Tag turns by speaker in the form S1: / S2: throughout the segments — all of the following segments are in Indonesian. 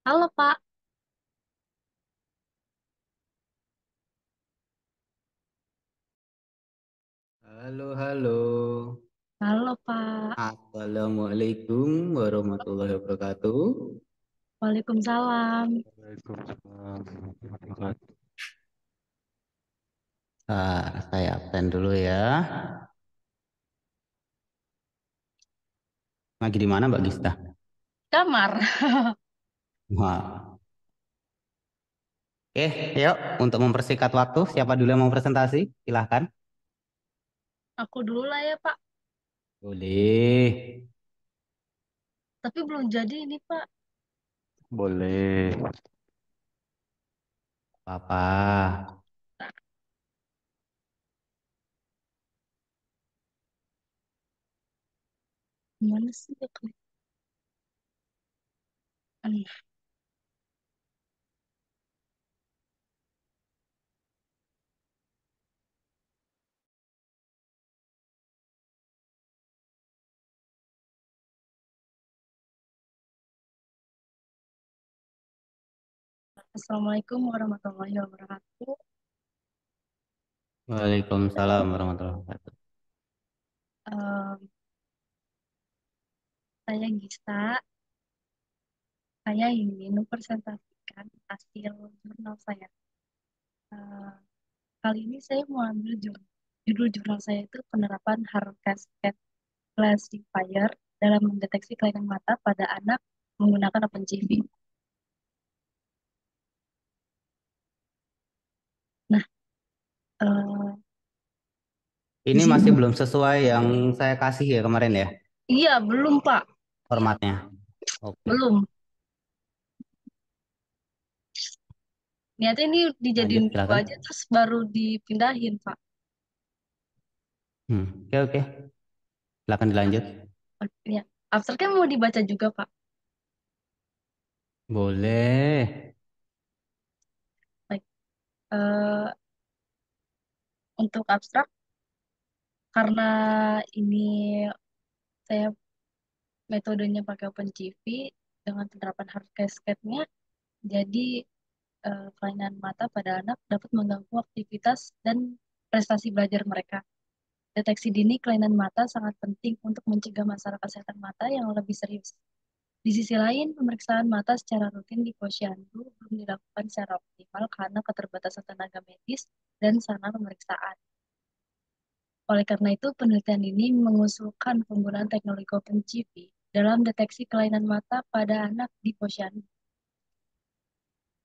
S1: Halo Pak,
S2: Halo, halo.
S1: halo Pak.
S2: Assalamualaikum warahmatullahi wabarakatuh.
S1: Waalaikumsalam.
S2: Waalaikumsalam warahmatullahi wabarakatuh. Saya absen dulu ya. Lagi di mana Mbak Gista?
S1: Kamar.
S2: Wah. Oke, yuk untuk mempersingkat waktu, siapa dulu yang mau presentasi? Silahkan.
S1: Aku dulu lah ya Pak.
S2: Boleh.
S1: Tapi belum jadi ini Pak.
S2: Boleh. Apa?
S1: Nah, gimana sih ya kelihatan? Assalamualaikum warahmatullahi wabarakatuh.
S2: Waalaikumsalam warahmatullahi wabarakatuh.
S1: Em, saya Gista. Saya ingin mempresentasikan hasil jurnal saya. Eh, Kali ini saya mau ambil judul jurnal saya itu penerapan hard cascade classifier dalam mendeteksi kelainan mata pada anak menggunakan OpenCV. Nah, eh, di
S2: Ini
S1: sini
S2: masih belum sesuai yang saya kasih ya kemarin ya,
S1: iya belum Pak,
S2: formatnya. Oke,
S1: belum. Niatnya ini dijadiin
S2: lanjut
S1: buku
S2: silakan.
S1: aja terus baru dipindahin Pak.
S2: Oke, oke. Silakan dilanjut.
S1: Ya, abstraknya mau dibaca juga Pak.
S2: Boleh.
S1: Baik. Eh, untuk abstrak karena ini saya metodenya pakai OpenCV dengan penerapan hard cascade-nya, jadi kelainan mata pada anak dapat mengganggu aktivitas dan prestasi belajar mereka. Deteksi dini kelainan mata sangat penting untuk mencegah masalah kesehatan mata yang lebih serius. Di sisi lain, pemeriksaan mata secara rutin di posyandu belum dilakukan secara optimal karena keterbatasan tenaga medis dan sarana pemeriksaan. Oleh karena itu, penelitian ini mengusulkan penggunaan teknologi OpenCV dalam deteksi kelainan mata pada anak di posyandu.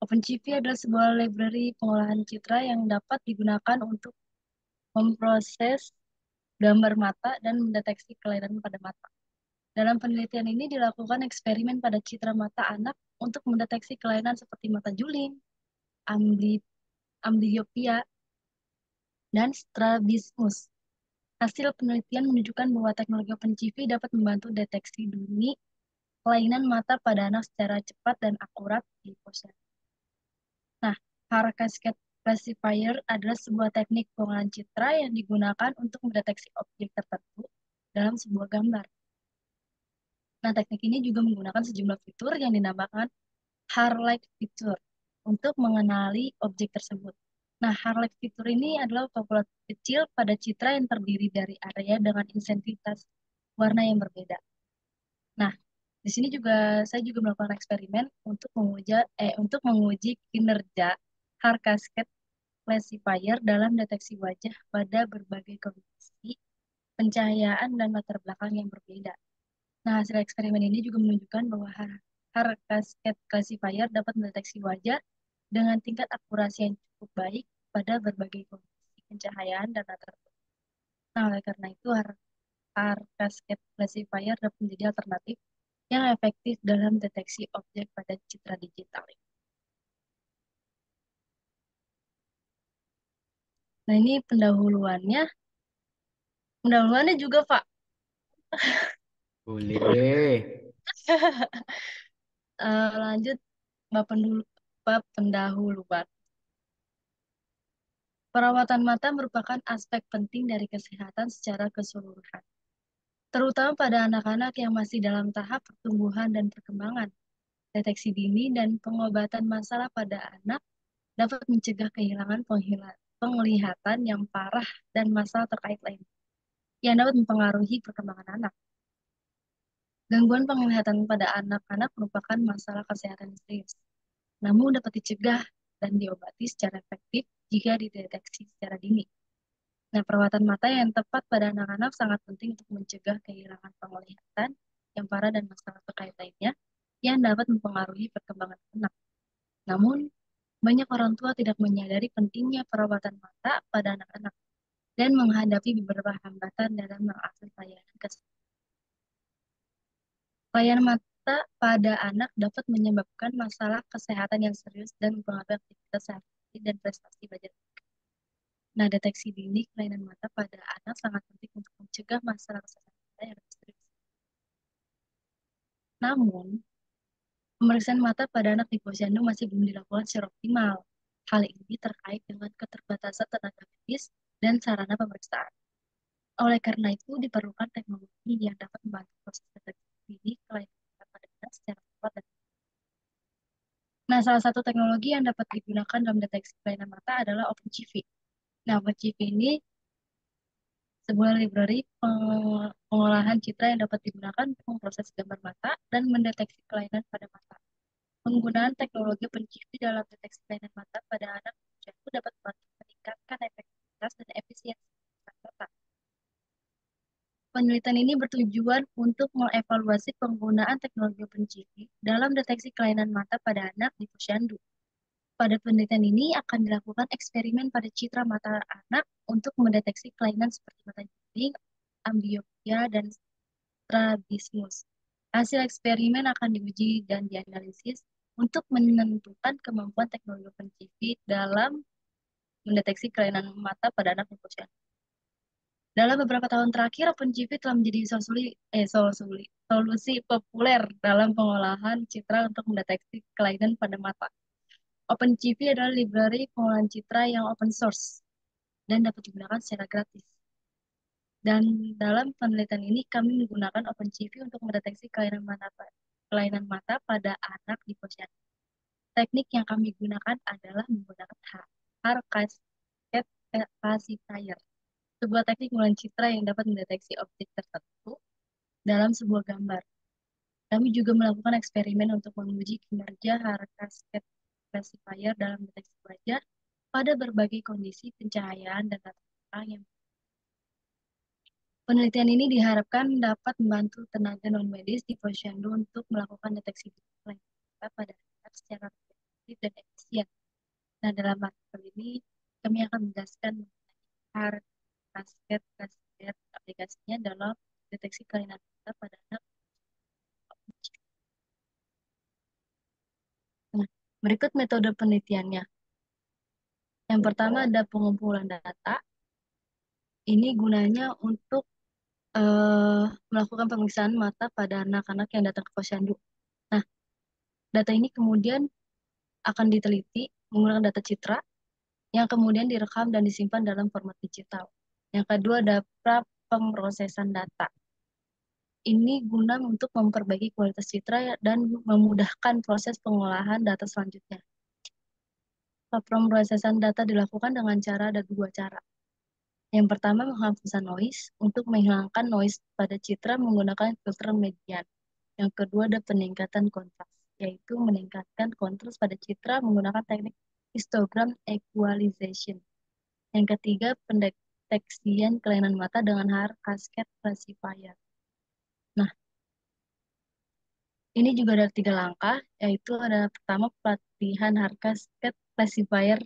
S1: OpenCV adalah sebuah library pengolahan citra yang dapat digunakan untuk memproses gambar mata dan mendeteksi kelainan pada mata. Dalam penelitian ini dilakukan eksperimen pada citra mata anak untuk mendeteksi kelainan seperti mata juling, ambli, amblyopia, dan strabismus. Hasil penelitian menunjukkan bahwa teknologi OpenCV dapat membantu deteksi dini kelainan mata pada anak secara cepat dan akurat di posyandu. Nah, Hard Cascade Classifier adalah sebuah teknik pengolahan citra yang digunakan untuk mendeteksi objek tertentu dalam sebuah gambar. Nah, teknik ini juga menggunakan sejumlah fitur yang dinamakan Harlech feature untuk mengenali objek tersebut. Nah, Harlech feature ini adalah populasi kecil pada citra yang terdiri dari area dengan intensitas warna yang berbeda. Nah, di sini juga saya juga melakukan eksperimen untuk menguji kinerja Hard Cascade Classifier dalam deteksi wajah pada berbagai kondisi pencahayaan dan latar belakang yang berbeda. Nah, hasil eksperimen ini juga menunjukkan bahwa Hard Cascade Classifier dapat mendeteksi wajah dengan tingkat akurasi yang cukup baik pada berbagai kondisi pencahayaan dan latar belakang. Nah, oleh karena itu, Hard Cascade Classifier dapat menjadi alternatif yang efektif dalam deteksi objek pada citra digital. Nah, ini pendahuluannya. Pendahuluannya juga, Pak.
S2: Boleh.
S1: Lanjut, bab pendahuluan. Perawatan mata merupakan aspek penting dari kesehatan secara keseluruhan, terutama pada anak-anak yang masih dalam tahap pertumbuhan dan perkembangan. deteksi dini, dan pengobatan masalah pada anak dapat mencegah kehilangan penglihatan yang parah dan masalah terkait lain yang dapat mempengaruhi perkembangan anak. Gangguan penglihatan pada anak-anak merupakan masalah kesehatan yang serius, namun dapat dicegah dan diobati secara efektif jika dideteksi secara dini. Nah, perawatan mata yang tepat pada anak-anak sangat penting untuk mencegah kehilangan penglihatan yang parah dan masalah terkait lainnya yang dapat mempengaruhi perkembangan anak. Namun, banyak orang tua tidak menyadari pentingnya perawatan mata pada anak-anak dan menghadapi beberapa hambatan dalam mengakses layanan kesehatan. Layanan mata pada anak dapat menyebabkan masalah kesehatan yang serius dan mempengaruhi aktivitas sehari-hari dan prestasi belajar. Nah, deteksi dini kelainan mata pada anak sangat penting untuk mencegah masalah kesehatan mata yang lebih serius. Namun, pemeriksaan mata pada anak di posyandu masih belum dilakukan secara optimal. Hal ini terkait dengan keterbatasan tenaga medis dan sarana pemeriksaan. Oleh karena itu, diperlukan teknologi yang dapat membantu proses deteksi dini kelainan mata pada anak secara cepat dan. Nah, salah satu teknologi yang dapat digunakan dalam deteksi kelainan mata adalah OpenCV. Nah, OpenCV ini sebuah library pengolahan citra yang dapat digunakan untuk memproses gambar mata dan mendeteksi kelainan pada mata. Penggunaan teknologi OpenCV dalam deteksi kelainan mata pada anak itu dapat membantu meningkatkan efektivitas dan efisiensi mata. Penelitian ini bertujuan untuk mengevaluasi penggunaan teknologi OpenCV dalam deteksi kelainan mata pada anak di posyandu. Pada penelitian ini akan dilakukan eksperimen pada citra mata anak untuk mendeteksi kelainan seperti mata juling, ambliopia, dan strabismus. Hasil eksperimen akan diuji dan dianalisis untuk menentukan kemampuan teknologi OpenCV dalam mendeteksi kelainan mata pada anak di posyandu. Dalam beberapa tahun terakhir, OpenCV telah menjadi solusi populer dalam pengolahan citra untuk mendeteksi kelainan pada mata. OpenCV adalah library pengolahan citra yang open source dan dapat digunakan secara gratis. Dan dalam penelitian ini kami menggunakan OpenCV untuk mendeteksi kelainan mata pada anak di posyandu. Teknik yang kami gunakan adalah menggunakan HAR Cascade Classifier, sebuah teknik pengolahan citra yang dapat mendeteksi objek tertentu dalam sebuah gambar. Kami juga melakukan eksperimen untuk menguji kinerja HAR Cascade Classifier dalam deteksi wajah pada berbagai kondisi pencahayaan dan latar belakang yang. Penelitian ini diharapkan dapat membantu tenaga non-medis di posyandu untuk melakukan deteksi kelainan mata pada anak secara efektif dan efisien. Nah, dalam artikel ini kami akan menjelaskan mengenai Cascade Cascade aplikasinya dalam deteksi kelainan mata pada anak. Nah, berikut metode penelitiannya. Yang pertama ada pengumpulan data. Ini gunanya untuk melakukan pemeriksaan mata pada anak-anak yang datang ke posyandu. Nah, data ini kemudian akan diteliti menggunakan data citra yang kemudian direkam dan disimpan dalam format digital. Yang kedua ada pemrosesan data. Ini guna untuk memperbaiki kualitas citra dan memudahkan proses pengolahan data selanjutnya. Pemrosesan data dilakukan dengan ada dua cara. Yang pertama menghapuskan noise untuk menghilangkan noise pada citra menggunakan filter median. Yang kedua ada peningkatan kontras, yaitu meningkatkan kontras pada citra menggunakan teknik histogram equalization. Yang ketiga pendeteksian kelainan mata dengan HAR Cascade Classifier. Nah, ini juga ada 3 langkah, yaitu ada pertama pelatihan HAR Cascade Classifier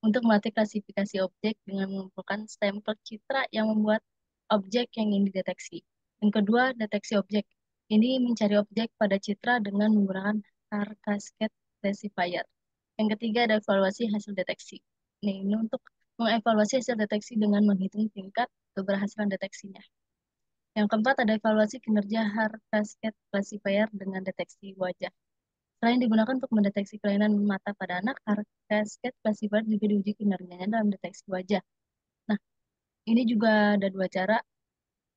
S1: untuk melatih klasifikasi objek dengan mengumpulkan stempel citra yang membuat objek yang ingin dideteksi. Yang kedua, deteksi objek. Ini mencari objek pada citra dengan menggunakan HAR Cascade Classifier. Yang ketiga, ada evaluasi hasil deteksi. Ini untuk mengevaluasi hasil deteksi dengan menghitung tingkat keberhasilan deteksinya. Yang keempat, ada evaluasi kinerja HAR Cascade Classifier dengan deteksi wajah. Selain digunakan untuk mendeteksi kelainan mata pada anak, HAR Cascade Classifier juga diuji kinerjanya dalam deteksi wajah. Nah, ini juga ada 2 cara.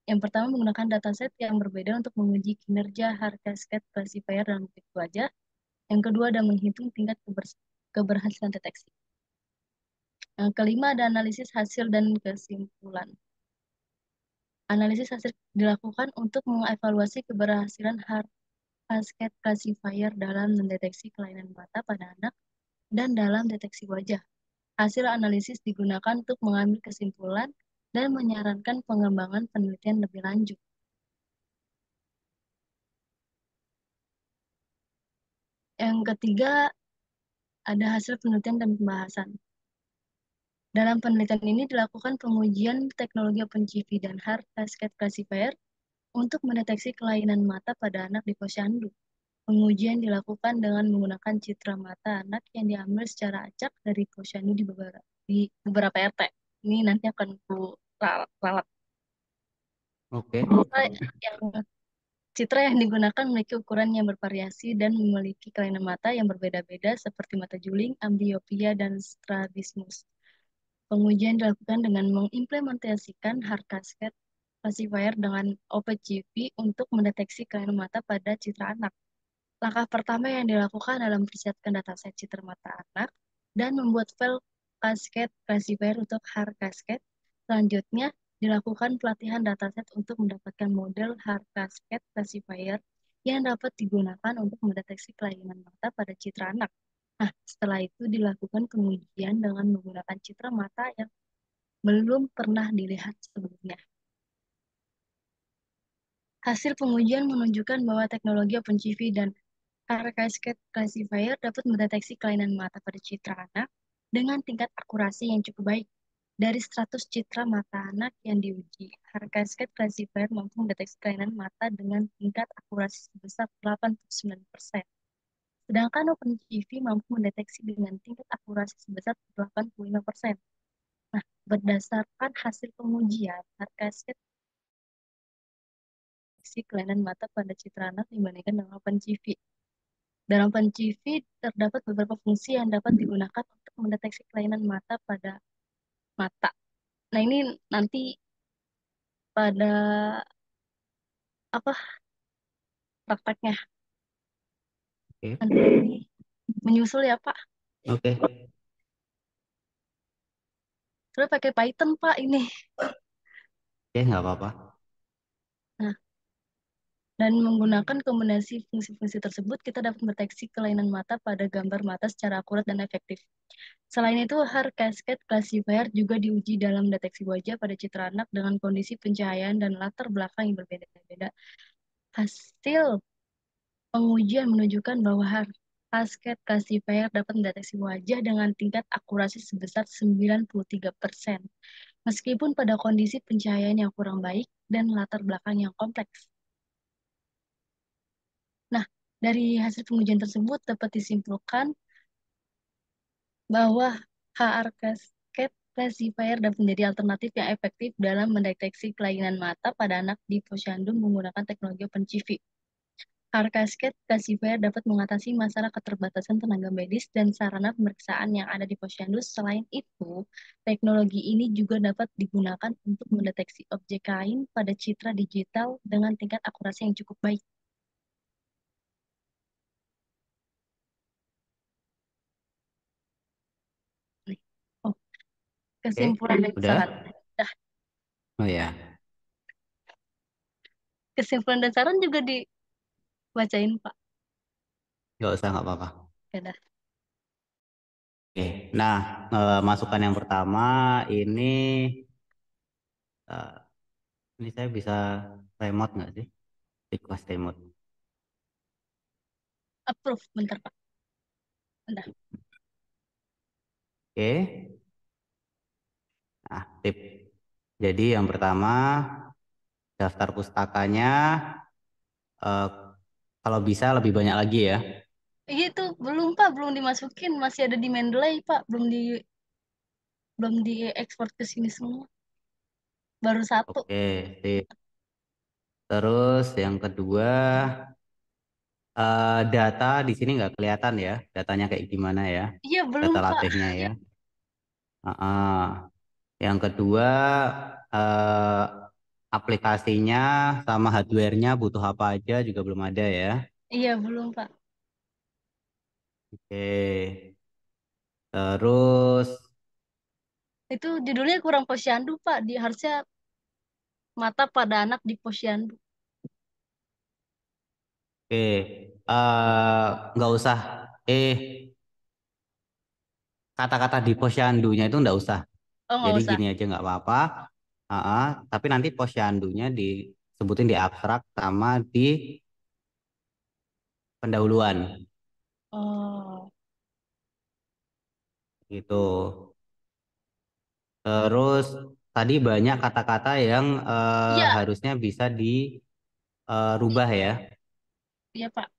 S1: Yang pertama menggunakan dataset yang berbeda untuk menguji kinerja HAR Cascade Classifier dalam deteksi wajah. Yang kedua ada menghitung tingkat keberhasilan deteksi. Yang kelima ada analisis hasil dan kesimpulan. Analisis hasil dilakukan untuk mengevaluasi keberhasilan cascade classifier dalam mendeteksi kelainan mata pada anak dan dalam deteksi wajah. Hasil analisis digunakan untuk mengambil kesimpulan dan menyarankan pengembangan penelitian lebih lanjut. Yang ketiga, ada hasil penelitian dan pembahasan. Dalam penelitian ini dilakukan pengujian teknologi OpenCV dan Hard Cascade Classifier untuk mendeteksi kelainan mata pada anak di posyandu. Pengujian dilakukan dengan menggunakan citra mata anak yang diambil secara acak dari posyandu di beberapa RT. Ini nanti akan ku ralat.
S2: Oke.
S1: Yang Citra yang digunakan memiliki ukuran yang bervariasi dan memiliki kelainan mata yang berbeda-beda seperti mata juling, ambliopia, dan strabismus. Pengujian dilakukan dengan mengimplementasikan hard cascade classifier dengan OpenCV untuk mendeteksi kelainan mata pada citra anak. Langkah pertama yang dilakukan adalah mempersiapkan dataset citra mata anak dan membuat file cascade classifier untuk hard cascade. Selanjutnya, dilakukan pelatihan dataset untuk mendapatkan model hard cascade classifier yang dapat digunakan untuk mendeteksi kelainan mata pada citra anak. Nah, setelah itu dilakukan pengujian dengan menggunakan citra mata yang belum pernah dilihat sebelumnya. Hasil pengujian menunjukkan bahwa teknologi OpenCV dan Hard Cascade Classifier dapat mendeteksi kelainan mata pada citra anak dengan tingkat akurasi yang cukup baik. Dari 100 citra mata anak yang diuji, Hard Cascade Classifier mampu mendeteksi kelainan mata dengan tingkat akurasi sebesar 89%. Sedangkan OpenCV mampu mendeteksi dengan tingkat akurasi sebesar 85%. Nah, berdasarkan hasil pengujian, Hard Cascade kelainan mata pada citra anak dibandingkan dengan OpenCV. Dalam OpenCV terdapat beberapa fungsi yang dapat digunakan untuk mendeteksi kelainan mata pada mata. Nah, ini nanti pada apa prakteknya
S2: Oke.
S1: nanti menyusul ya Pak.
S2: Oke.
S1: Terus pakai Python Pak ini.
S2: Oke, nggak apa-apa.
S1: Nah, dan menggunakan kombinasi fungsi-fungsi tersebut, kita dapat mendeteksi kelainan mata pada gambar mata secara akurat dan efektif. Selain itu, Hard Cascade Classifier juga diuji dalam deteksi wajah pada citra anak dengan kondisi pencahayaan dan latar belakang yang berbeda-beda. Hasil pengujian menunjukkan bahwa Cascade Classifier dapat mendeteksi wajah dengan tingkat akurasi sebesar 93%, meskipun pada kondisi pencahayaan yang kurang baik dan latar belakang yang kompleks. Nah, dari hasil pengujian tersebut dapat disimpulkan bahwa HR Cascade Classifier dapat menjadi alternatif yang efektif dalam mendeteksi kelainan mata pada anak di posyandu menggunakan teknologi OpenCV. HR Cascade Classifier dapat mengatasi masalah keterbatasan tenaga medis dan sarana pemeriksaan yang ada di posyandu. Selain itu, teknologi ini juga dapat digunakan untuk mendeteksi objek lain pada citra digital dengan tingkat akurasi yang cukup baik. Oh,
S2: Oke,
S1: kesimpulan dan
S2: udah?
S1: saran. Nah,
S2: Oh ya,
S1: kesimpulan dan saran juga dibacain, Pak.
S2: nggak usah, nggak apa-apa.
S1: Ya dah.
S2: Oke, nah masukan yang pertama ini, eh, ini saya bisa remote nggak sih? Request remote.
S1: Approve, bentar, Pak. Udah.
S2: Oke, nah tip. Jadi yang pertama, daftar pustakanya eh, kalau bisa lebih banyak lagi ya.
S1: Iya itu belum, Pak, belum dimasukin, masih ada di Mendeley, Pak, belum diekspor ke sini semua. Baru satu.
S2: Oke, sip. Terus yang kedua, data di sini nggak kelihatan ya, datanya kayak gimana ya,
S1: Iya, belum,
S2: data
S1: Pak.
S2: latihnya ya. Yang kedua, eh, aplikasinya sama hardware-nya butuh apa aja juga belum ada ya.
S1: Iya, belum, Pak.
S2: Oke. Terus,
S1: Itu judulnya kurang posyandu, Pak. Di harusnya mata pada anak di posyandu.
S2: oke, nggak usah. Eh, kata-kata di posyandunya itu nggak usah.
S1: Oh, nggak
S2: Jadi
S1: usah.
S2: gini aja nggak apa-apa. Tapi nanti posyandunya disebutin di abstrak sama di pendahuluan
S1: Oh,
S2: gitu. Terus tadi banyak kata-kata yang
S1: iya,
S2: harusnya bisa dirubah ya.
S1: iya, Pak.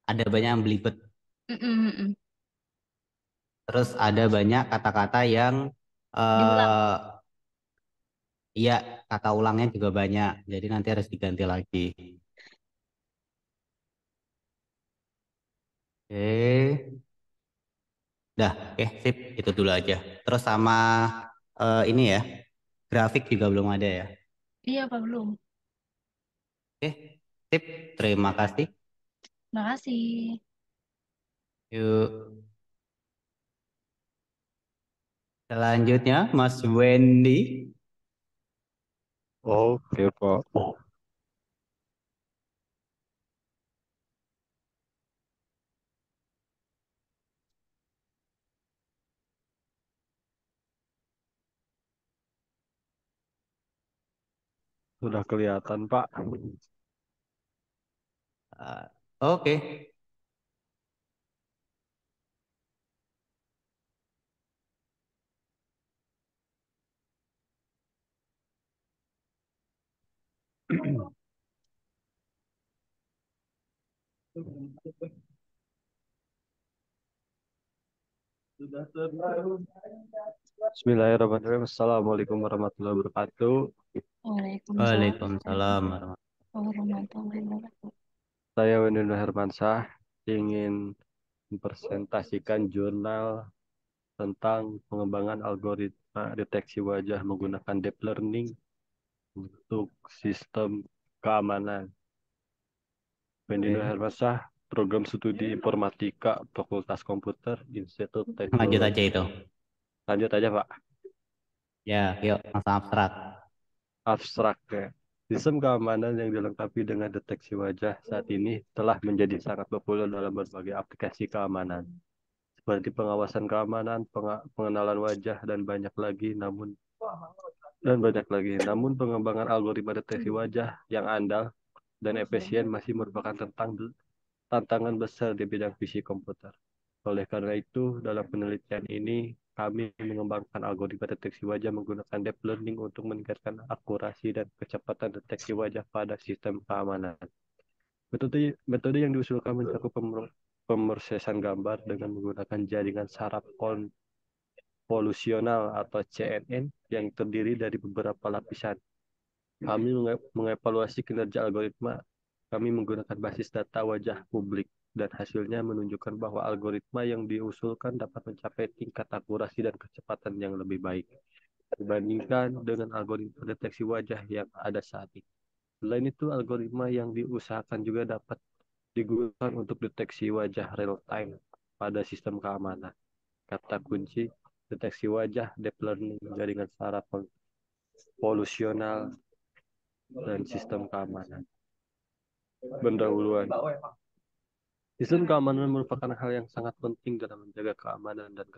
S2: Ada banyak yang belibet.
S1: Mm-mm-mm.
S2: Terus ada banyak kata-kata yang
S1: Diulang.
S2: eh iya, kata ulangnya juga banyak. Jadi nanti harus diganti lagi. Oke. Dah, oke, sip. Itu dulu aja. Terus sama ini ya, grafik juga belum ada ya.
S1: Iya, Pak, belum.
S2: Oke, sip. Terima kasih.
S1: Makasih.
S2: Yuk, selanjutnya Mas Wendy.
S3: Oke, Pak. Sudah kelihatan, Pak.
S2: Oke,
S3: Bismillahirrahmanirrahim. Assalamualaikum warahmatullahi wabarakatuh.
S1: Waalaikumsalam
S2: Waalaikumsalam warahmatullahi
S1: warahmatullahi wabarakatuh.
S3: Saya Wendy Hermansyah ingin mempresentasikan jurnal tentang pengembangan algoritma deteksi wajah menggunakan deep learning untuk sistem keamanan. Wendy
S2: wabarakatuh.
S3: Hermansyah, Program Studi Informatika, Fakultas Komputer, Institut
S2: Lanjut aja
S3: Teknologi.
S2: itu.
S3: Lanjut aja, Pak.
S2: Ya, yuk, langsung abstrak.
S3: Abstrak ya. Sistem keamanan yang dilengkapi dengan deteksi wajah saat ini telah menjadi sangat populer dalam berbagai aplikasi keamanan, seperti pengawasan keamanan, pengenalan wajah, dan banyak lagi. Namun pengembangan algoritma deteksi wajah yang andal dan efisien masih merupakan tantangan besar di bidang fisik komputer. Oleh karena itu, dalam penelitian ini, kami mengembangkan algoritma deteksi wajah menggunakan deep learning untuk meningkatkan akurasi dan kecepatan deteksi wajah pada sistem keamanan. Metode yang diusulkan mencakup pemrosesan gambar dengan menggunakan jaringan saraf konvolusional atau CNN yang terdiri dari beberapa lapisan. Kami mengevaluasi kinerja algoritma. Kami menggunakan basis data wajah publik dan hasilnya menunjukkan bahwa algoritma yang diusulkan dapat mencapai tingkat akurasi dan kecepatan yang lebih baik dibandingkan dengan algoritma deteksi wajah yang ada saat ini. Selain itu, algoritma yang diusahakan juga dapat digunakan untuk deteksi wajah real time pada sistem keamanan. Kata kunci deteksi wajah, deep learning, jaringan saraf konvolusional, dan sistem keamanan. Pendahuluan. Sistem keamanan merupakan hal yang sangat penting dalam menjaga keamanan dan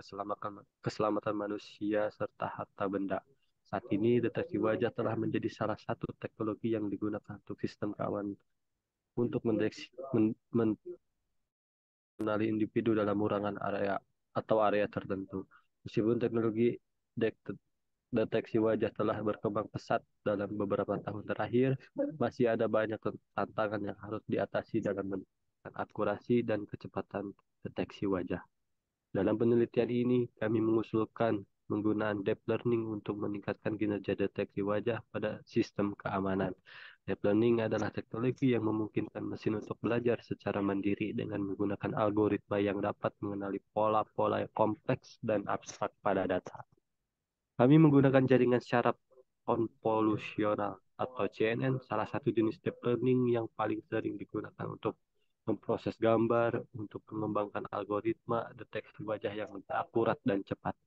S3: keselamatan manusia serta harta benda. Saat ini, deteksi wajah telah menjadi salah satu teknologi yang digunakan untuk sistem keamanan untuk mengenali individu dalam ruangan area atau area tertentu. Meskipun teknologi deteksi wajah telah berkembang pesat dalam beberapa tahun terakhir, masih ada banyak tantangan yang harus diatasi dalam meningkatkan akurasi dan kecepatan deteksi wajah. Dalam penelitian ini, kami mengusulkan penggunaan deep learning untuk meningkatkan kinerja deteksi wajah pada sistem keamanan. Deep learning adalah teknologi yang memungkinkan mesin untuk belajar secara mandiri dengan menggunakan algoritma yang dapat mengenali pola-pola kompleks dan abstrak pada data. Kami menggunakan jaringan syaraf konvolusional atau CNN, salah satu jenis deep learning yang paling sering digunakan untuk memproses gambar, untuk mengembangkan algoritma deteksi wajah yang lebih akurat dan cepat.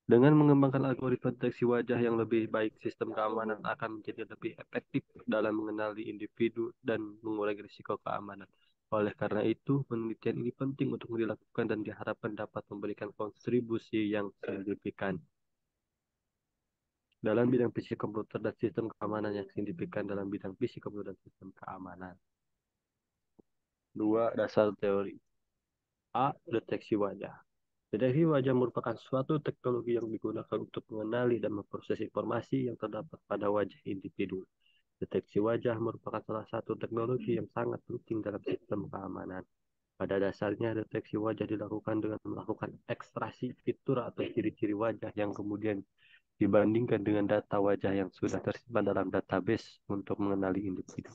S3: Dengan mengembangkan algoritma deteksi wajah yang lebih baik, sistem keamanan akan menjadi lebih efektif dalam mengenali individu dan mengurangi risiko keamanan. Oleh karena itu, penelitian ini penting untuk dilakukan dan diharapkan dapat memberikan kontribusi yang signifikan dalam bidang fisik komputer dan sistem keamanan yang signifikan dalam bidang fisik komputer dan sistem keamanan. 2. Dasar teori. A. Deteksi wajah. Deteksi wajah merupakan suatu teknologi yang digunakan untuk mengenali dan memproses informasi yang terdapat pada wajah individu. Deteksi wajah merupakan salah satu teknologi yang sangat penting dalam sistem keamanan. Pada dasarnya, deteksi wajah dilakukan dengan melakukan ekstraksi fitur atau ciri-ciri wajah yang kemudian dibandingkan dengan data wajah yang sudah tersimpan dalam database untuk mengenali individu.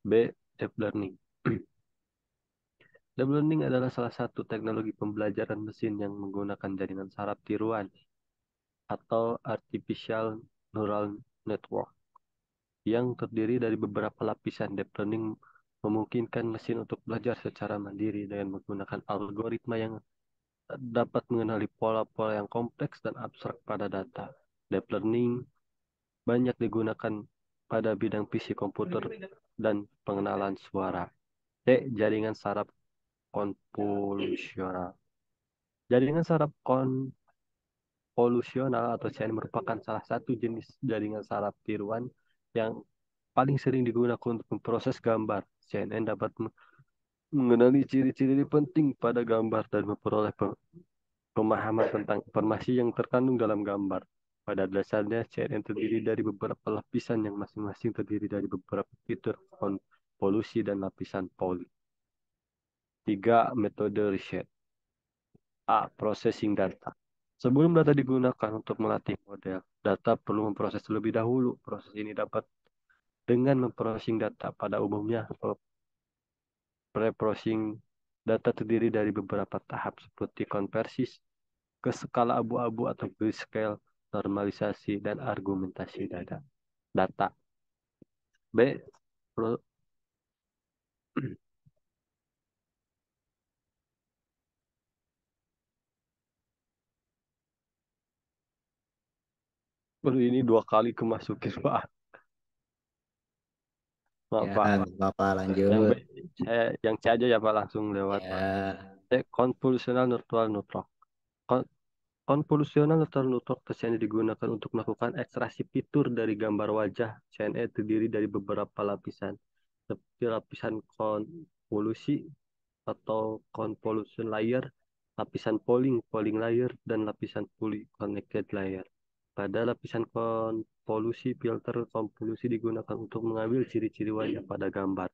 S3: B. Deep learning. Deep learning adalah salah satu teknologi pembelajaran mesin yang menggunakan jaringan saraf tiruan atau artificial neural network yang terdiri dari beberapa lapisan. Deep learning memungkinkan mesin untuk belajar secara mandiri dengan menggunakan algoritma yang dapat mengenali pola-pola yang kompleks dan abstrak pada data. Deep learning banyak digunakan pada bidang fisik komputer dan pengenalan suara. C. Jaringan saraf konvolusional. Jaringan saraf konvolusional atau CN merupakan salah satu jenis jaringan saraf tiruan yang paling sering digunakan untuk memproses gambar. CNN dapat mengenali ciri-ciri penting pada gambar dan memperoleh pemahaman tentang informasi yang terkandung dalam gambar. Pada dasarnya, CNN terdiri dari beberapa lapisan yang masing-masing terdiri dari beberapa fitur konvolusi dan lapisan poli. 3. Metode riset. A. Processing data. Sebelum data digunakan untuk melatih model, data perlu memproses terlebih dahulu. Proses ini dapat dengan memprosesing data. Pada umumnya, pre-processing data terdiri dari beberapa tahap seperti konversi ke skala abu-abu atau grayscale, normalisasi, dan argumentasi data. B. Ini 2 kali kemasukin, Pak. Maaf,
S2: Ya,
S3: Pak.
S2: nggak apa-apa,
S3: Yang B,
S2: lanjut.
S3: yang C aja ya, Pak, langsung lewat, Pak.
S2: Ya,
S3: C. Convolutional neural network. Convolutional neural network biasanya digunakan untuk melakukan ekstraksi fitur dari gambar wajah. CNE terdiri dari beberapa lapisan, seperti lapisan konvolusi atau convolution layer, lapisan polling layer, dan lapisan fully connected layer. Pada lapisan konvolusi, filter konvolusi digunakan untuk mengambil ciri-ciri wajah pada gambar.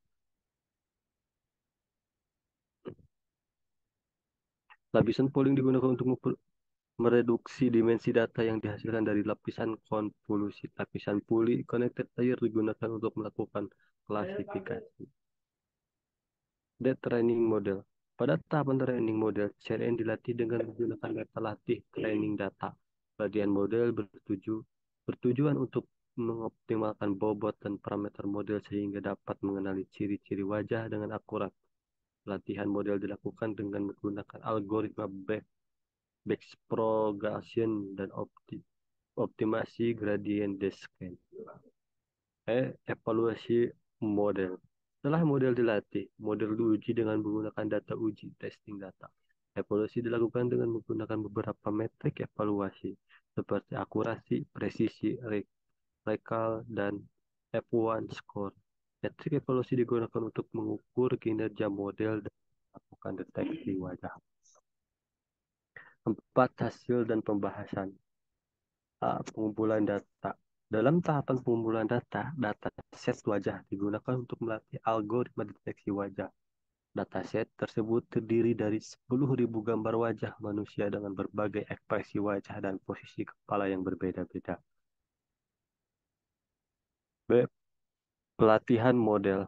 S3: Lapisan polling digunakan untuk mereduksi dimensi data yang dihasilkan dari lapisan konvolusi. Lapisan fully connected layer digunakan untuk melakukan klasifikasi. Training model. Pada tahapan training model, CNN dilatih dengan menggunakan data latih training data. Latihan model bertujuan untuk mengoptimalkan bobot dan parameter model sehingga dapat mengenali ciri-ciri wajah dengan akurat. Latihan model dilakukan dengan menggunakan algoritma backpropagation dan optimasi gradient descent. Evaluasi model. Setelah model dilatih, model diuji dengan menggunakan data uji testing data. Evaluasi dilakukan dengan menggunakan beberapa metrik evaluasi seperti akurasi, presisi, recall, dan F1 score. Metrik evaluasi digunakan untuk mengukur kinerja model dan melakukan deteksi wajah. 4. Hasil dan pembahasan. Pengumpulan data. Dalam tahapan pengumpulan data set wajah digunakan untuk melatih algoritma deteksi wajah. Dataset tersebut terdiri dari 10.000 gambar wajah manusia dengan berbagai ekspresi wajah dan posisi kepala yang berbeda-beda. B. Pelatihan model.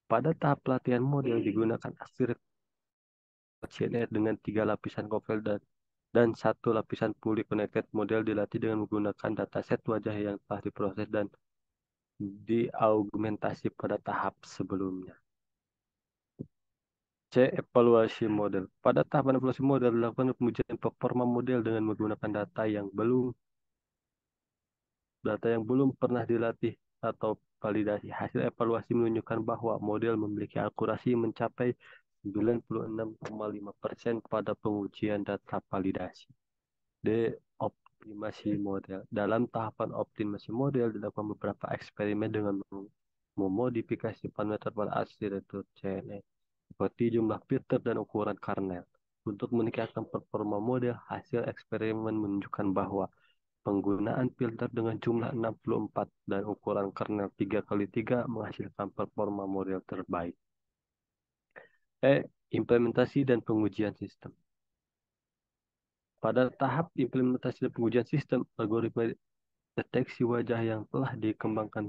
S3: Pada tahap pelatihan model digunakan aksir questionnaire dengan 3 lapisan dan satu lapisan fully connected model dilatih dengan menggunakan dataset wajah yang telah diproses dan diaugmentasi pada tahap sebelumnya. C. Evaluasi model. Pada tahapan evaluasi model dilakukan pengujian performa model dengan menggunakan data yang belum pernah dilatih atau validasi. Hasil evaluasi menunjukkan bahwa model memiliki akurasi mencapai 96,5% pada pengujian data validasi. D. Optimasi model. Dalam tahapan optimasi model dilakukan beberapa eksperimen dengan memodifikasi parameter pada arsitektur CNN seperti jumlah filter dan ukuran kernel. Untuk meningkatkan performa model, hasil eksperimen menunjukkan bahwa penggunaan filter dengan jumlah 64 dan ukuran kernel 3x3 menghasilkan performa model terbaik. E. Implementasi dan pengujian sistem. Pada tahap implementasi dan pengujian sistem, algoritma deteksi wajah yang telah dikembangkan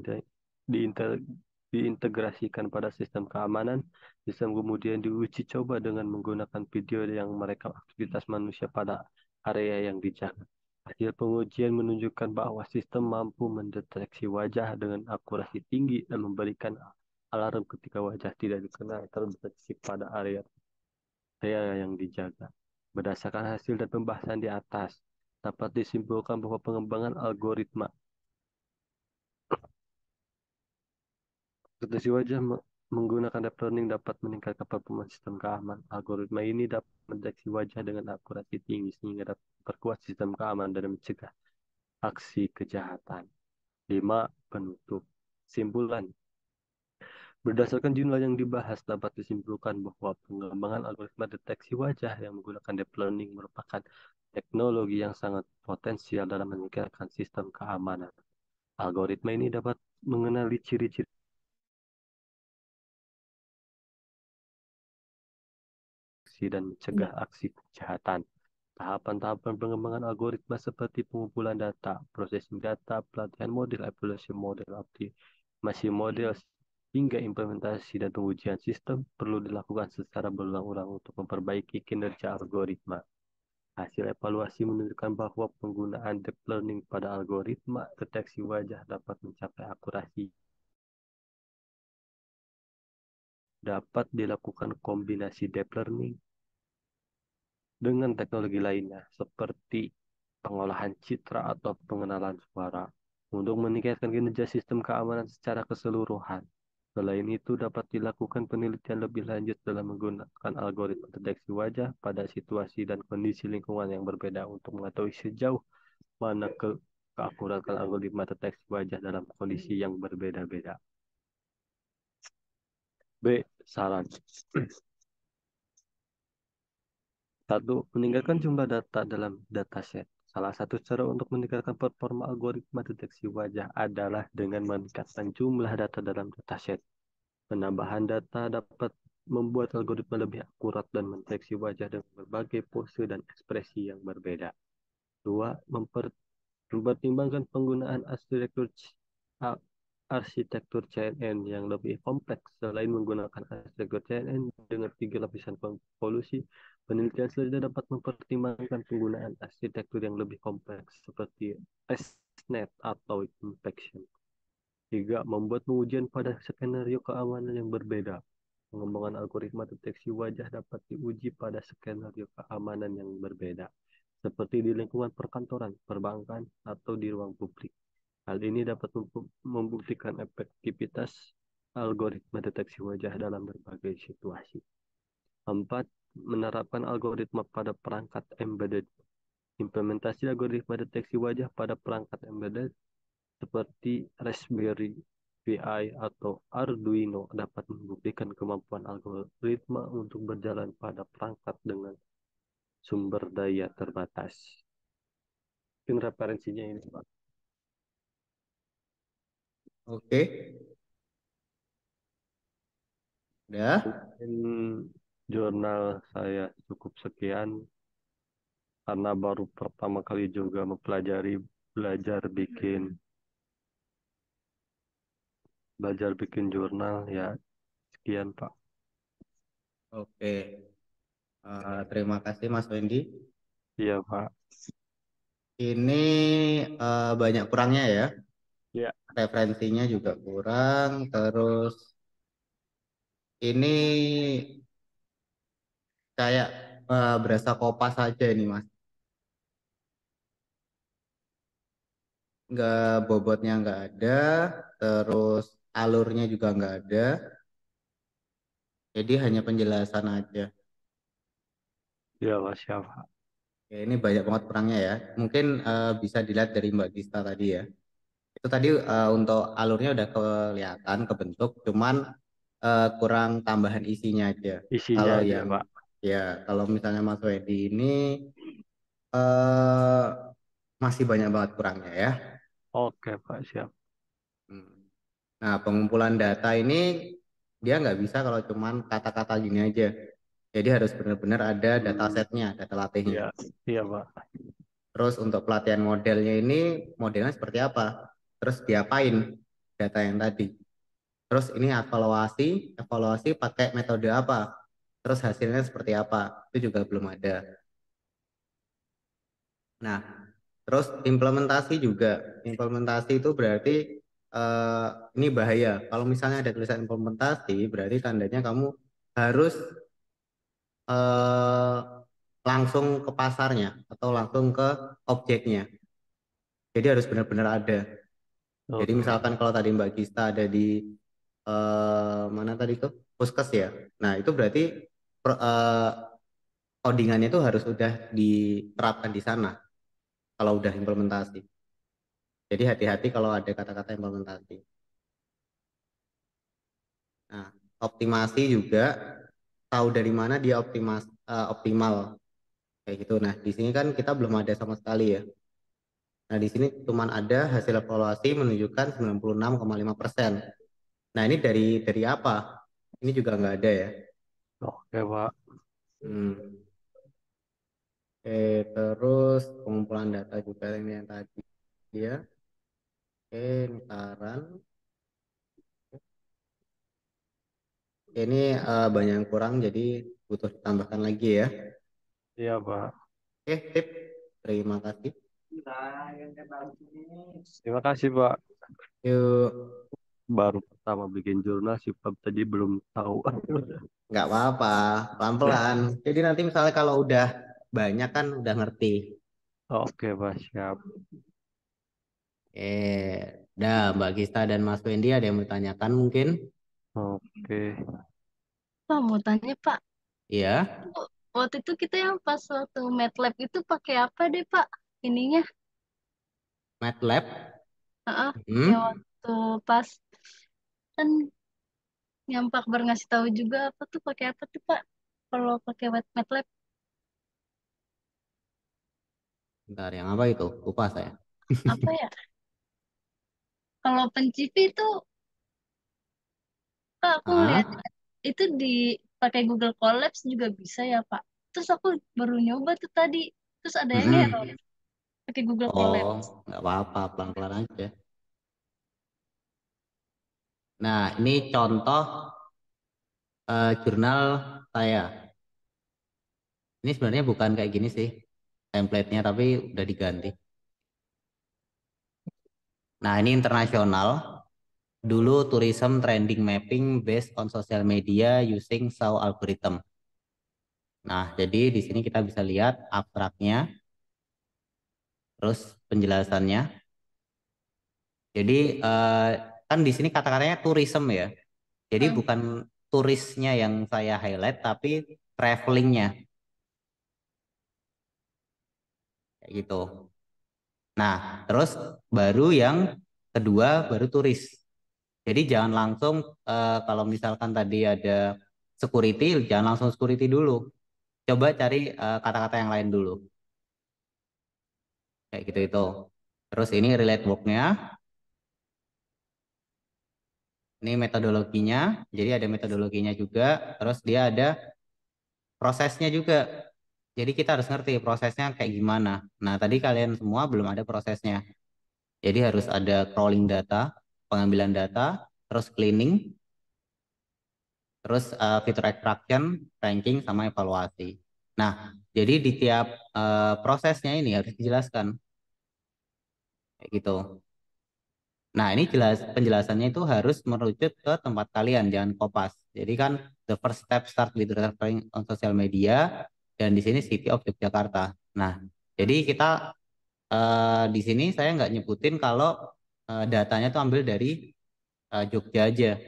S3: diintegrasikan pada sistem keamanan. Sistem kemudian diuji coba dengan menggunakan video yang merekam aktivitas manusia pada area yang dijaga. Hasil pengujian menunjukkan bahwa sistem mampu mendeteksi wajah dengan akurasi tinggi dan memberikan alarm ketika wajah tidak dikenal terdeteksi pada area yang dijaga. Berdasarkan hasil dan pembahasan di atas, dapat disimpulkan bahwa pengembangan algoritma deteksi wajah menggunakan deep learning dapat meningkatkan performa sistem keamanan. Algoritma ini dapat mendeteksi wajah dengan akurasi tinggi sehingga dapat memperkuat sistem keamanan dan mencegah aksi kejahatan. 5. Penutup. Simpulan. Berdasarkan jumlah yang dibahas, dapat disimpulkan bahwa pengembangan algoritma deteksi wajah yang menggunakan deep learning merupakan teknologi yang sangat potensial dalam meningkatkan sistem keamanan. Algoritma ini dapat mengenali ciri-ciri dan mencegah aksi kejahatan. Tahapan-tahapan pengembangan algoritma seperti pengumpulan data, processing data, pelatihan model, evaluasi model, optimasi model, hingga implementasi dan pengujian sistem perlu dilakukan secara berulang-ulang untuk memperbaiki kinerja algoritma. Hasil evaluasi menunjukkan bahwa penggunaan deep learning pada algoritma deteksi wajah dapat mencapai akurasi. Dapat dilakukan kombinasi deep learning dengan teknologi lainnya seperti pengolahan citra atau pengenalan suara untuk meningkatkan kinerja sistem keamanan secara keseluruhan. Selain itu, dapat dilakukan penelitian lebih lanjut dalam menggunakan algoritma deteksi wajah pada situasi dan kondisi lingkungan yang berbeda untuk mengetahui sejauh mana keakuratan algoritma deteksi wajah dalam kondisi yang berbeda-beda. B. Saran. 1. Meningkatkan jumlah data dalam dataset. Salah satu cara untuk meningkatkan performa algoritma deteksi wajah adalah dengan meningkatkan jumlah data dalam dataset. Penambahan data dapat membuat algoritma lebih akurat dan mendeteksi wajah dengan berbagai pose dan ekspresi yang berbeda. 2. Mempertimbangkan penggunaan arsitektur CNN yang lebih kompleks. Selain menggunakan arsitektur CNN dengan 3 lapisan konvolusi, penelitian selanjutnya dapat mempertimbangkan penggunaan arsitektur yang lebih kompleks seperti SNET atau Impaction. 3. Membuat pengujian pada skenario keamanan yang berbeda. Pengembangan algoritma deteksi wajah dapat diuji pada skenario keamanan yang berbeda, seperti di lingkungan perkantoran, perbankan, atau di ruang publik. Hal ini dapat membuktikan efektivitas algoritma deteksi wajah dalam berbagai situasi. 4. Menerapkan algoritma pada perangkat embedded. Implementasi algoritma deteksi wajah pada perangkat embedded seperti Raspberry Pi atau Arduino dapat membuktikan kemampuan algoritma untuk berjalan pada perangkat dengan sumber daya terbatas. Mungkin referensinya ini, Pak.
S2: Oke. Udah.
S3: Mungkin jurnal saya cukup sekian karena baru pertama kali juga belajar bikin jurnal ya. Sekian, Pak.
S2: Oke. Terima kasih Mas Wendy.
S3: Iya, Pak.
S2: Ini banyak kurangnya ya.
S3: Ya,
S2: Referensinya juga kurang. Terus ini kayak berasa kopas aja ini Mas. Nggak, bobotnya nggak ada. Terus alurnya juga nggak ada. Jadi hanya penjelasan aja.
S3: iya, Pak, siapa?
S2: Ya, ini banyak banget kurangnya ya. Mungkin bisa dilihat dari Mbak Gista tadi ya. Itu tadi untuk alurnya udah kelihatan kebentuk, cuman kurang tambahan isinya aja.
S3: Isinya
S2: Kalau
S3: aja,
S2: yang
S3: Pak.
S2: ya kalau misalnya Mas Wedi ini eh, masih banyak banget kurangnya ya.
S3: Oke, Pak, siap.
S2: Hmm. Nah, pengumpulan data ini dia nggak bisa kalau cuman kata-kata gini aja. Jadi harus benar-benar ada datasetnya, data latihnya.
S3: Iya, iya, Pak.
S2: Terus untuk pelatihan modelnya ini modelnya seperti apa? Terus diapain data yang tadi? Terus ini evaluasi, evaluasi pakai metode apa? Terus hasilnya seperti apa? Itu juga belum ada. Nah, terus implementasi juga. Implementasi itu berarti eh, ini bahaya. Kalau misalnya ada tulisan implementasi, berarti tandanya kamu harus eh, langsung ke pasarnya atau langsung ke objeknya. Jadi harus benar-benar ada. Jadi
S3: Oke,
S2: misalkan kalau tadi Mbak Gista ada di mana tadi tuh Puskes ya. Nah itu berarti codingannya itu harus udah diterapkan di sana kalau udah implementasi. Jadi hati-hati kalau ada kata-kata implementasi. Nah, optimasi juga tahu dari mana dia optimal kayak gitu. Nah, di sini kan kita belum ada sama sekali ya. Nah, di sini cuma ada hasil evaluasi menunjukkan 96,5%. Nah, ini dari apa? Ini juga nggak ada ya.
S3: oke, Pak.
S2: Hmm. Oke, terus pengumpulan data juga ini yang tadi ya. Oke, ini saran. Ini banyak yang kurang jadi butuh ditambahkan lagi ya.
S3: Iya, Pak.
S2: Oke, tip. Terima kasih.
S3: Terima kasih, Pak.
S2: Yuk,
S3: Baru pertama bikin jurnal sih, Pak. Tadi belum tahu.
S2: nggak apa-apa, pelan-pelan. Jadi nanti misalnya kalau udah banyak kan udah ngerti.
S3: Oke, Pak, siap.
S2: Dah Mbak Gista dan Mas Wendy ada yang mau tanyakan mungkin?
S3: Oke.
S1: Pak, mau tanya Pak,
S2: Iya,
S1: waktu itu kita yang pas waktu MATLAB itu pakai apa deh Pak? Ininya,
S2: MATLAB.
S1: Heeh, yang
S2: Hmm,
S1: waktu pas kan yang Pak Akbar ngasih tahu juga apa tuh pakai apa tuh Pak? Kalau pakai MATLAB
S2: bentar yang apa itu? Lupa saya.
S1: apa ya? Kalau pencipi itu Pak aku lihat
S2: Ah,
S1: itu di pakai Google Colabs juga bisa ya Pak. Terus aku baru nyoba tuh tadi. Terus ada yang error
S2: mm-mm.
S1: pakai Google
S2: Oh,
S1: Colabs.
S2: nggak apa-apa, pelan-pelan aja. Nah, ini contoh jurnal saya. Ini sebenarnya bukan kayak gini sih template-nya, tapi udah diganti. Nah, ini internasional. Dulu tourism trending mapping based on social media using SAW algorithm. Nah, jadi di sini kita bisa lihat abstraknya, terus penjelasannya. Jadi kan di sini kata-katanya tourism ya. Jadi
S1: Hmm.
S2: bukan turisnya yang saya highlight, tapi travelingnya kayak gitu. Nah, terus baru yang kedua baru turis. Jadi jangan langsung kalau misalkan tadi ada security, jangan langsung security dulu. Coba cari kata-kata yang lain dulu. Kayak gitu itu. Terus ini relate work-nya, ini metodologinya. Jadi ada metodologinya juga. Terus dia ada prosesnya juga. Jadi kita harus ngerti prosesnya kayak gimana. Nah, tadi kalian semua belum ada prosesnya. Jadi harus ada crawling data, pengambilan data, terus cleaning, terus feature extraction, ranking, sama evaluasi. Nah, Jadi di tiap prosesnya ini harus dijelaskan kayak gitu. Nah, ini penjelasannya itu harus merucut ke tempat kalian, jangan kopas. Jadi kan the first step start with referring on social media dan di sini City of Yogyakarta. Nah, jadi kita di sini saya nggak nyebutin kalau datanya tuh ambil dari Jogja aja.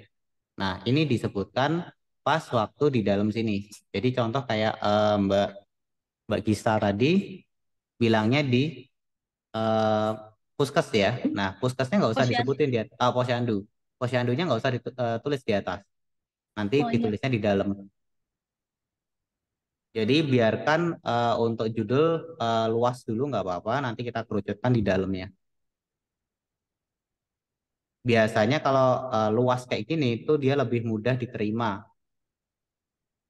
S2: Nah, ini disebutkan pas waktu di dalam sini. Jadi contoh kayak Mbak Gista tadi bilangnya di eh, Puskes ya. Nah, Puskesnya nggak usah
S1: Posyandu.
S2: disebutin di Posyandu. Posyandunya nggak usah ditulis di atas. Nanti
S1: Oh iya.
S2: ditulisnya di dalam. Jadi biarkan untuk judul luas dulu nggak apa-apa. Nanti kita kerucutkan di dalamnya. Biasanya kalau luas kayak gini itu dia lebih mudah diterima.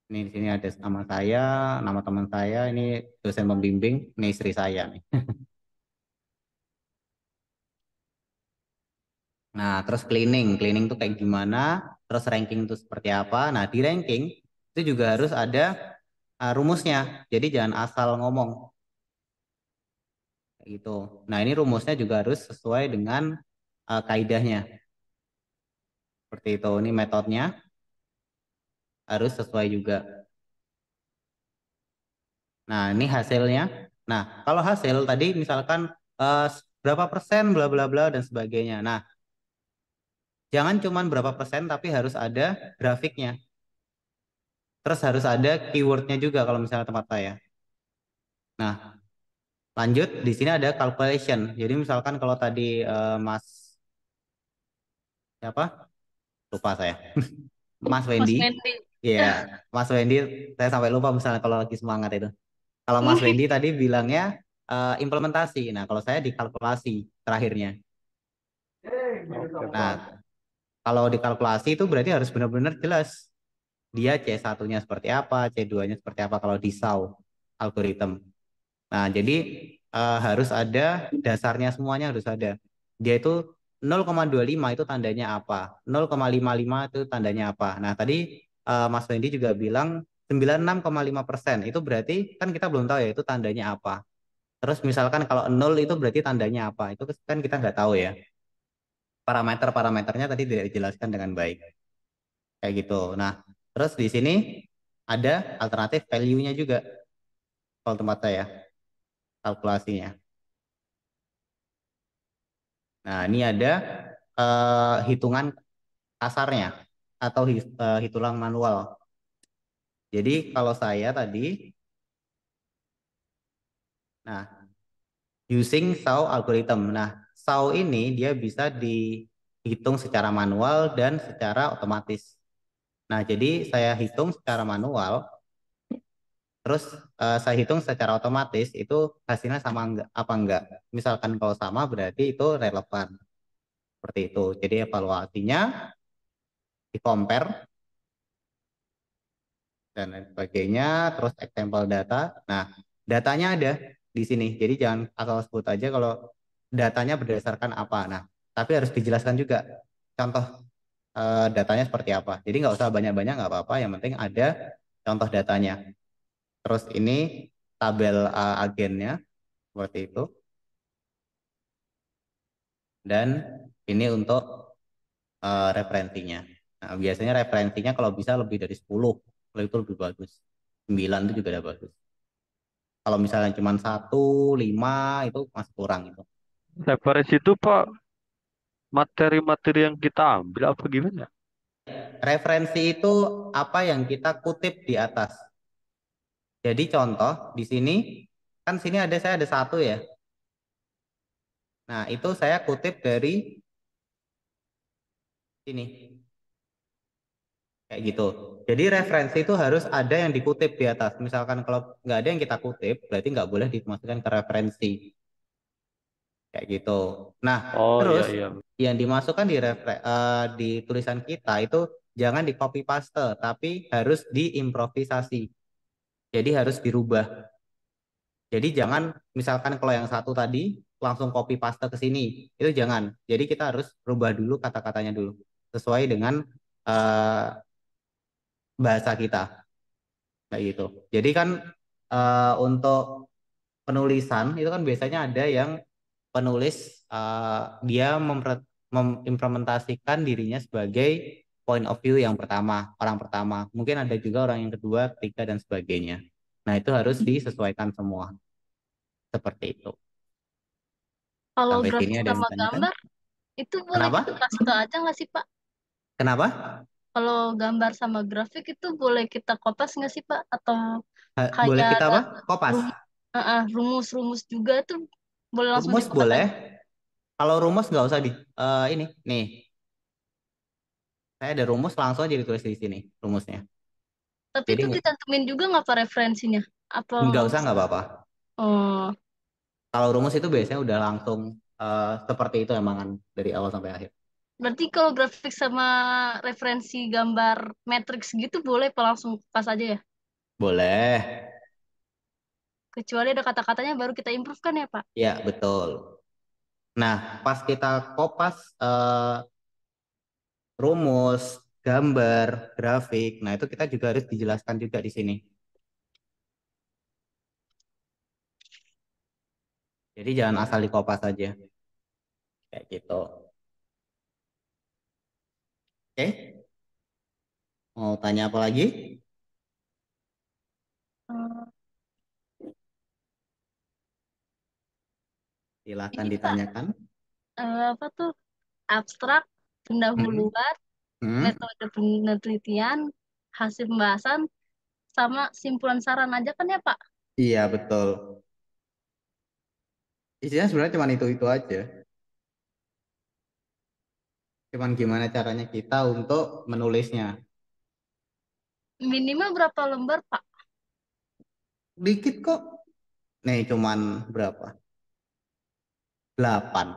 S2: Ini di sini ada nama saya, nama teman saya, ini dosen pembimbing, ini istri saya nih. Nah, terus cleaning tuh kayak gimana, terus ranking itu seperti apa. Nah, di ranking itu juga harus ada rumusnya. Jadi jangan asal ngomong kayak gitu. Nah, ini rumusnya juga harus sesuai dengan kaidahnya. Seperti itu. Ini metodenya harus sesuai juga. Nah, ini hasilnya. Nah, kalau hasil tadi misalkan eh, berapa persen bla bla bla dan sebagainya. Nah, jangan cuman berapa persen tapi harus ada grafiknya. Terus harus ada keywordnya juga kalau misalnya tempat saya. Nah, lanjut di sini ada calculation. Jadi misalkan kalau tadi Mas siapa? Lupa saya. Mas
S1: Mas
S2: Wendy.
S1: Wendy.
S2: Iya, Mas Wendy saya sampai lupa misalnya kalau lagi semangat itu. Kalau Mas Wendy tadi bilangnya implementasi. Nah, kalau saya dikalkulasi terakhirnya.
S3: Oke,
S2: Nah,
S3: Pak.
S2: kalau dikalkulasi itu berarti harus benar-benar jelas. Dia C1-nya seperti apa, C2-nya seperti apa kalau di SAW algoritma. Nah, jadi harus ada dasarnya semuanya harus ada. Dia itu 0,25 itu tandanya apa? 0,55 itu tandanya apa? Nah, tadi Mas Wendy juga bilang 96,5%. Itu berarti kan kita belum tahu ya itu tandanya apa. Terus misalkan kalau 0 itu berarti tandanya apa? Itu kan kita nggak tahu ya. Parameter-parameternya tadi tidak dijelaskan dengan baik. Kayak gitu. Nah, terus di sini ada alternatif value-nya juga kalau tempat saya kalkulasinya. Nah, ini ada hitungan kasarnya atau hitungan manual. Jadi kalau saya tadi, nah using SAW algorithm. Nah, SAW ini dia bisa dihitung secara manual dan secara otomatis. Nah, jadi saya hitung secara manual, terus saya hitung secara otomatis itu hasilnya sama enggak, apa enggak. Misalkan kalau sama berarti itu relevan. Seperti itu. Jadi evaluasinya di compare dan lain sebagainya, terus example data. Nah, datanya ada di sini. Jadi jangan asal sebut aja kalau datanya berdasarkan apa. Nah, tapi harus dijelaskan juga contoh datanya seperti apa. Jadi nggak usah banyak-banyak nggak apa-apa. Yang penting ada contoh datanya. Terus ini tabel agennya seperti itu. Dan ini untuk referensinya. Nah, biasanya referensinya kalau bisa lebih dari 10, kalau itu lebih bagus. 9 itu juga udah bagus. Kalau misalnya cuma 1, 5 itu masih kurang itu.
S3: Referensi itu Pak, materi-materi yang kita ambil apa gimana?
S2: Referensi itu apa yang kita kutip di atas. Jadi contoh di sini kan sini ada saya ada satu ya. Nah, itu saya kutip dari sini kayak gitu. Jadi referensi itu harus ada yang dikutip di atas. Misalkan kalau nggak ada yang kita kutip, berarti nggak boleh dimasukkan ke referensi kayak gitu. Nah,
S3: Oh iya
S2: terus
S3: iya.
S2: yang dimasukkan di tulisan kita itu jangan di copy paste, tapi harus diimprovisasi. Jadi harus dirubah. Jadi jangan misalkan kalau yang satu tadi langsung copy paste ke sini, itu jangan. Jadi kita harus rubah dulu kata-katanya dulu sesuai dengan bahasa kita kayak gitu. Jadi kan untuk penulisan itu kan biasanya ada yang penulis dia mengimplementasikan dirinya sebagai point of view yang pertama, orang pertama. Mungkin ada juga orang yang kedua, ketiga dan sebagainya. Nah, itu harus disesuaikan semua seperti itu.
S1: Kalau
S2: Sampai sini
S1: grafis
S2: ada yang
S1: sama
S2: ditanyakan?
S1: gambar, itu boleh
S2: Kenapa?
S1: kita kasih tau aja nggak sih, Pak?
S2: Kenapa?
S1: Kalau gambar sama grafik itu boleh kita kopas nggak sih, Pak? Atau
S2: Boleh
S1: kayak
S2: kita
S1: ada
S2: apa? Kopas.
S1: rumus-rumus juga tuh boleh langsung
S2: Rumus
S1: dikopas
S2: boleh.
S1: aja.
S2: Kalau rumus nggak usah di ini. Nih, saya ada rumus langsung aja ditulis di sini rumusnya.
S1: Tapi
S2: Jadi
S1: itu dicantumin juga nggak Pak referensinya? Apa?
S2: nggak usah nggak apa-apa.
S1: Oh,
S2: Kalau rumus itu biasanya udah langsung seperti itu emangan dari awal sampai akhir.
S1: berarti kalau grafik sama referensi gambar matrix gitu boleh Pak langsung pas aja ya?
S2: Boleh.
S1: Kecuali ada kata-katanya baru kita improve kan ya, Pak?
S2: Ya, betul. Nah, pas kita kopas rumus, gambar, grafik, nah itu kita juga harus dijelaskan juga di sini. Jadi jangan asal dikopas saja. Kayak gitu. Oke, mau tanya apa lagi?
S1: Eh,
S2: Silahkan
S1: ini Pak,
S2: ditanyakan.
S1: apa tuh? Abstrak,
S2: Hmm.
S1: pendahuluan,
S2: Hmm.
S1: metode penelitian, hasil pembahasan, sama simpulan saran aja kan ya, Pak?
S2: Iya, betul. Isinya sebenarnya cuma itu aja. Cuman gimana caranya kita untuk menulisnya.
S1: Minimal berapa lembar, Pak?
S2: Dikit kok. Nih, cuman berapa? 8.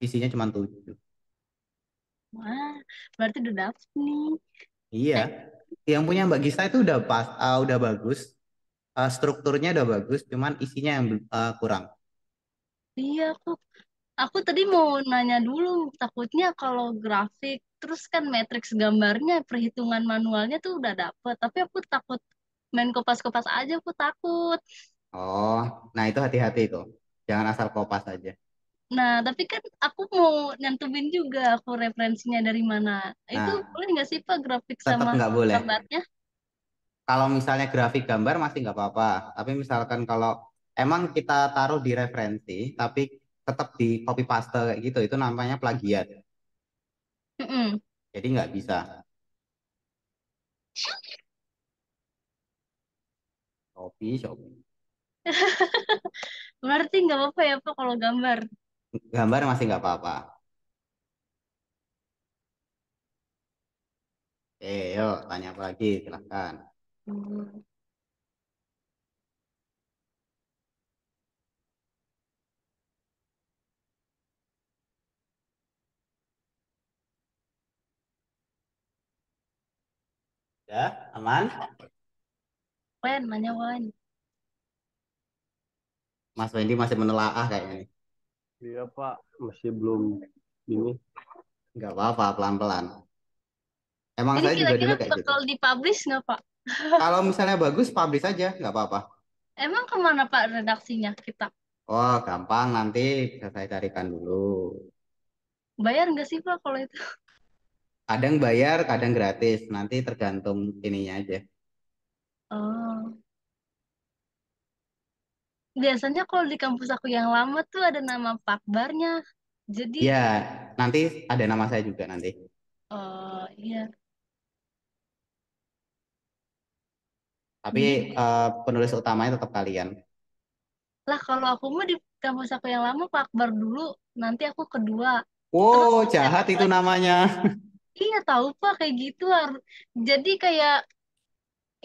S2: Isinya cuma 7.
S1: Wah, berarti udah dapet nih.
S2: Iya.
S1: Eh,
S2: Yang punya Mbak Gisa itu udah pas, udah bagus. Strukturnya udah bagus, cuman isinya yang kurang.
S1: iya, aku tadi mau nanya dulu, takutnya kalau grafik, terus kan matriks gambarnya, perhitungan manualnya tuh udah dapet. Tapi aku takut main kopas-kopas aja, aku takut.
S2: Oh, nah itu hati-hati itu. Jangan asal kopas aja.
S1: Nah, tapi kan aku mau nyantumin juga aku referensinya dari mana. Itu
S2: Nah,
S1: boleh nggak sih Pak grafik
S2: tetap
S1: sama
S2: nggak boleh.
S1: gambarnya?
S2: Kalau misalnya grafik gambar masih nggak apa-apa. Tapi misalkan kalau emang kita taruh di referensi, tapi tetap di copy paste kayak gitu, itu namanya plagiat.
S1: Mm-mm.
S2: Jadi nggak bisa. Copy, copy.
S1: Berarti nggak apa-apa ya Pak kalau gambar.
S2: Gambar masih nggak apa-apa. Yuk, tanya apa lagi? Silahkan.
S1: Hmm.
S2: Ya, aman?
S1: Wen, nanya Wen.
S2: Mas Wendy masih menelaah kayaknya nih.
S3: Iya Pak, masih belum ini.
S2: Nggak apa-apa, pelan-pelan. Emang
S1: Ini
S2: saya juga
S1: kira-kira
S2: dulu kayak gitu.
S1: bakal dipublish nggak Pak?
S2: Kalau misalnya bagus, publish aja, nggak apa-apa.
S1: Emang kemana Pak redaksinya kita?
S2: Oh, gampang. Nanti bisa saya carikan dulu.
S1: Bayar nggak sih Pak kalau itu?
S2: Kadang bayar, kadang gratis. Nanti tergantung ininya aja.
S1: Oh. Biasanya kalau di kampus aku yang lama tuh ada nama Pak Barnya. Jadi,
S2: Ya, nanti ada nama saya juga nanti.
S1: oh iya.
S2: Tapi
S1: Jadi
S2: penulis utamanya tetap kalian.
S1: lah kalau aku mau di kampus aku yang lama Pak Akbar dulu, nanti aku kedua. Terus
S2: Wow,
S1: step
S2: jahat
S1: up
S2: itu
S1: lagi.
S2: namanya.
S1: Iya tahu Pak kayak gitu jadi kayak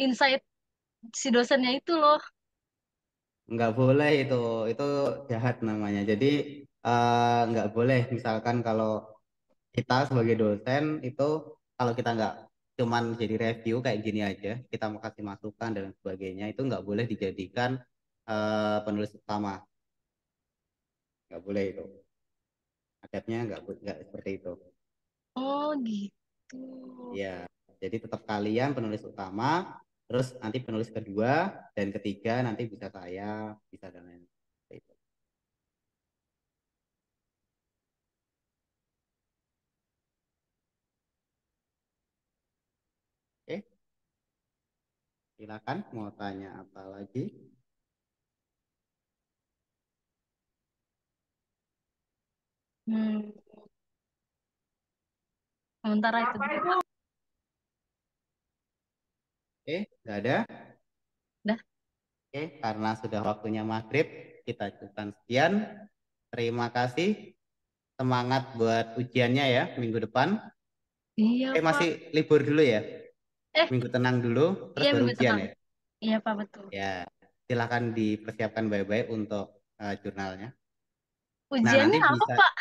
S1: insight si dosennya itu loh.
S2: Nggak boleh itu. Itu jahat namanya. Jadi nggak boleh. Misalkan kalau kita sebagai dosen itu kalau kita nggak cuman jadi review kayak gini aja, kita mau kasih masukan dan sebagainya, itu nggak boleh dijadikan penulis utama, nggak boleh itu. Adabnya nggak seperti itu.
S1: Oh gitu.
S2: Ya, jadi tetap kalian penulis utama. Terus nanti penulis kedua dan ketiga nanti bisa saya, bisa dan lain. Itu. Oke, silakan mau tanya apa lagi?
S1: Hmm, sementara itu dulu, Pak.
S2: Oke, nggak ada.
S1: Dah.
S2: Oke, karena sudah waktunya maghrib, kita cukupkan sekian. Terima kasih. Semangat buat ujiannya ya minggu depan.
S1: Iya, Pak.
S2: Masih libur dulu ya?
S1: Eh,
S2: Minggu tenang dulu, terus
S1: iya
S2: baru
S1: minggu
S2: ujian
S1: tenang.
S2: ya?
S1: Iya, Pak, betul.
S2: Ya, silahkan dipersiapkan baik-baik untuk jurnalnya. Nah,
S1: Ujiannya
S2: nanti
S1: apa,
S2: bisa,
S1: Pak?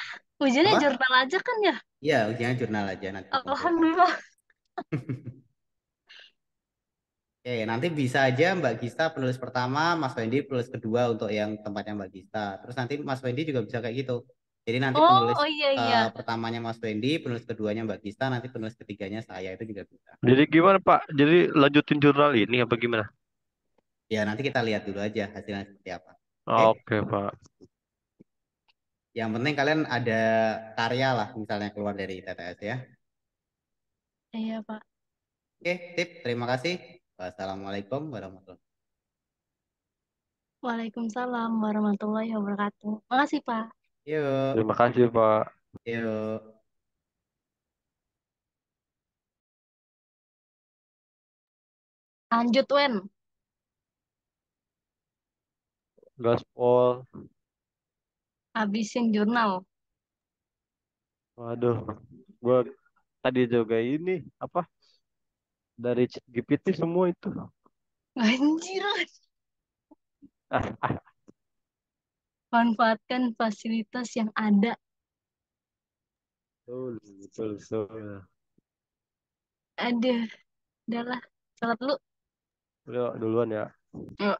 S1: Ujiannya
S2: apa?
S1: jurnal aja kan ya?
S2: Ya, ujiannya jurnal aja, nanti dikumpulkan.
S1: Alhamdulillah.
S2: Oke, nanti bisa aja Mbak Gista penulis pertama, Mas Wendy penulis kedua untuk yang tempatnya Mbak Gista. Terus nanti Mas Wendy juga bisa kayak gitu. Jadi nanti
S1: Oh,
S2: penulis
S1: oh iya, iya.
S2: pertamanya Mas Wendy, penulis keduanya Mbak Gista, nanti penulis ketiganya saya itu juga bisa.
S3: Jadi gimana Pak? Jadi lanjutin jurnal ini apa gimana?
S2: Ya, nanti kita lihat dulu aja hasilnya seperti apa. Oke,
S3: Oke Pak.
S2: yang penting kalian ada karya lah misalnya keluar dari TTS ya.
S1: Iya, Pak.
S2: Oke, tip, terima kasih. Wassalamualaikum warahmatullahi wabarakatuh.
S1: Waalaikumsalam warahmatullahi wabarakatuh. Makasih, Pak.
S2: Yuk,
S3: Terima kasih Pak.
S2: yuk.
S1: Lanjut, Wen.
S3: Gaspol.
S1: Habisin jurnal.
S3: Waduh. Gua tadi juga ini apa dari GPT semua itu.
S1: Anjir.
S3: Ah,
S1: Manfaatkan fasilitas yang ada.
S3: betul, betul, betul.
S1: Aduh, udahlah. Salat dulu.
S3: Udah duluan ya.
S1: Yuk.